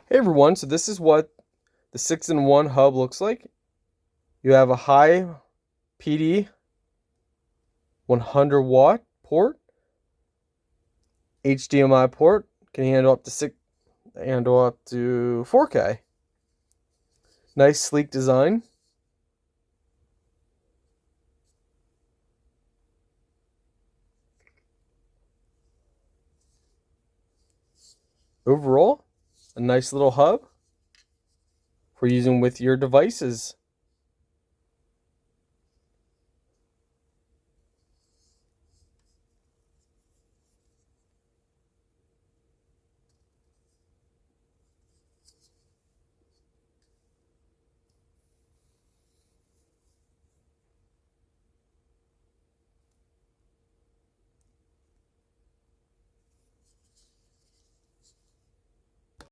Hey everyone, so this is what the 6-in-1 hub looks like. You have a high PD 100 watt port, HDMI port, can handle up to 4K. Nice sleek design. Overall, a nice little hub for using with your devices.